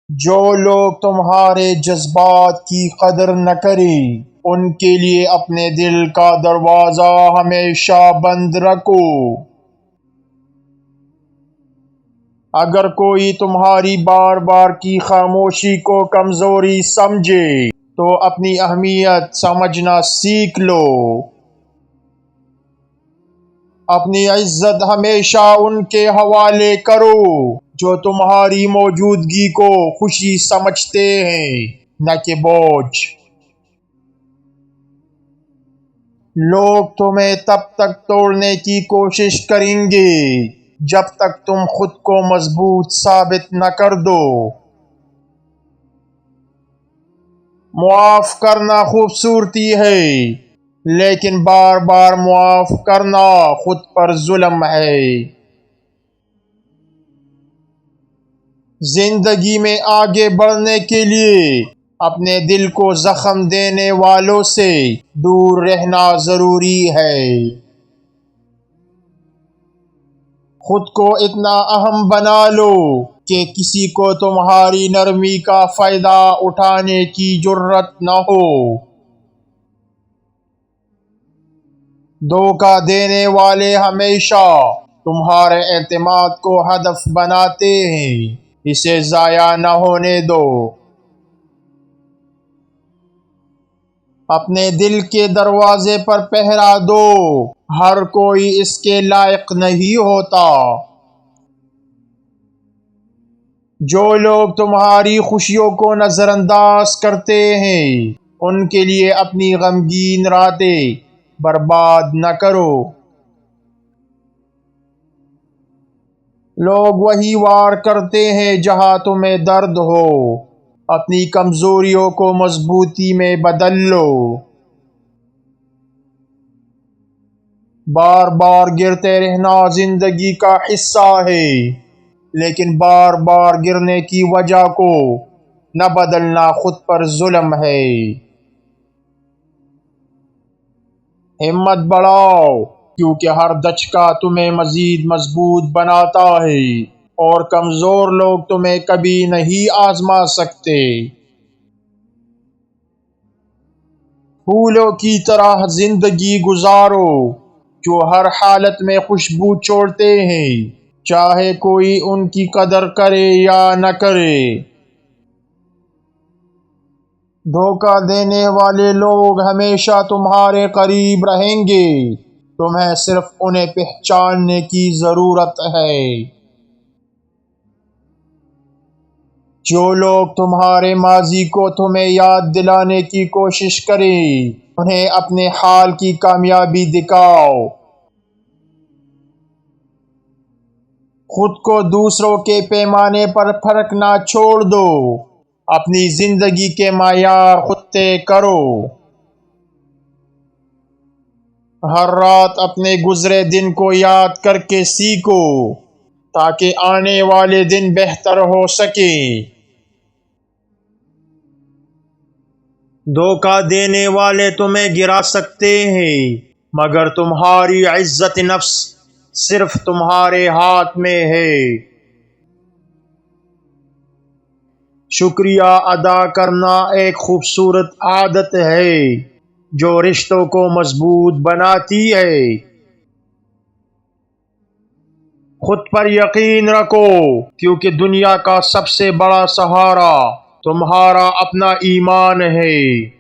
جو لوگ تمہارے جذبات کی قدر نہ کریں ان کے لیے اپنے دل کا دروازہ ہمیشہ بند رکھو۔ اگر کوئی تمہاری بار بار کی خاموشی کو کمزوری سمجھے تو اپنی اہمیت سمجھنا سیکھ لو۔ اپنی عزت ہمیشہ ان کے حوالے کرو جو تمہاری موجودگی کو خوشی سمجھتے ہیں نہ کہ بوجھ۔ لوگ تمہیں تب تک توڑنے کی کوشش کریں گے جب تک تم خود کو مضبوط ثابت نہ کر دو۔ معاف کرنا خوبصورتی ہے لیکن بار بار معاف کرنا خود پر ظلم ہے۔ زندگی میں آگے بڑھنے کے لیے اپنے دل کو زخم دینے والوں سے دور رہنا ضروری ہے۔ خود کو اتنا اہم بنا لو کہ کسی کو تمہاری نرمی کا فائدہ اٹھانے کی جرت نہ ہو۔ دھوکہ دینے والے ہمیشہ تمہارے اعتماد کو ہدف بناتے ہیں، اسے ضائع نہ ہونے دو۔ اپنے دل کے دروازے پر پہرا دو، ہر کوئی اس کے لائق نہیں ہوتا۔ جو لوگ تمہاری خوشیوں کو نظر انداز کرتے ہیں ان کے لیے اپنی غمگین راتیں برباد نہ کرو۔ لوگ وہی وار کرتے ہیں جہاں تمہیں درد ہو، اپنی کمزوریوں کو مضبوطی میں بدل لو۔ بار بار گرتے رہنا زندگی کا حصہ ہے لیکن بار بار گرنے کی وجہ کو نہ بدلنا خود پر ظلم ہے۔ ہمت بڑھاؤ کیونکہ ہر دھچکا تمہیں مزید مضبوط بناتا ہے اور کمزور لوگ تمہیں کبھی نہیں آزما سکتے۔ پھولوں کی طرح زندگی گزارو جو ہر حالت میں خوشبو چھوڑتے ہیں، چاہے کوئی ان کی قدر کرے یا نہ کرے۔ دھوکہ دینے والے لوگ ہمیشہ تمہارے قریب رہیں گے، تمہیں صرف انہیں پہچاننے کی ضرورت ہے۔ جو لوگ تمہارے ماضی کو تمہیں یاد دلانے کی کوشش کریں انہیں اپنے حال کی کامیابی دکھاؤ۔ خود کو دوسروں کے پیمانے پر پرکھنا چھوڑ دو، اپنی زندگی کے معیار خود طے کرو۔ ہر رات اپنے گزرے دن کو یاد کر کے سیکھو تاکہ آنے والے دن بہتر ہو سکیں۔ دھوکہ دینے والے تمہیں گرا سکتے ہیں مگر تمہاری عزت نفس صرف تمہارے ہاتھ میں ہے۔ شکریہ ادا کرنا ایک خوبصورت عادت ہے جو رشتوں کو مضبوط بناتی ہے۔ خود پر یقین رکھو کیونکہ دنیا کا سب سے بڑا سہارا تمہارا اپنا ایمان ہے۔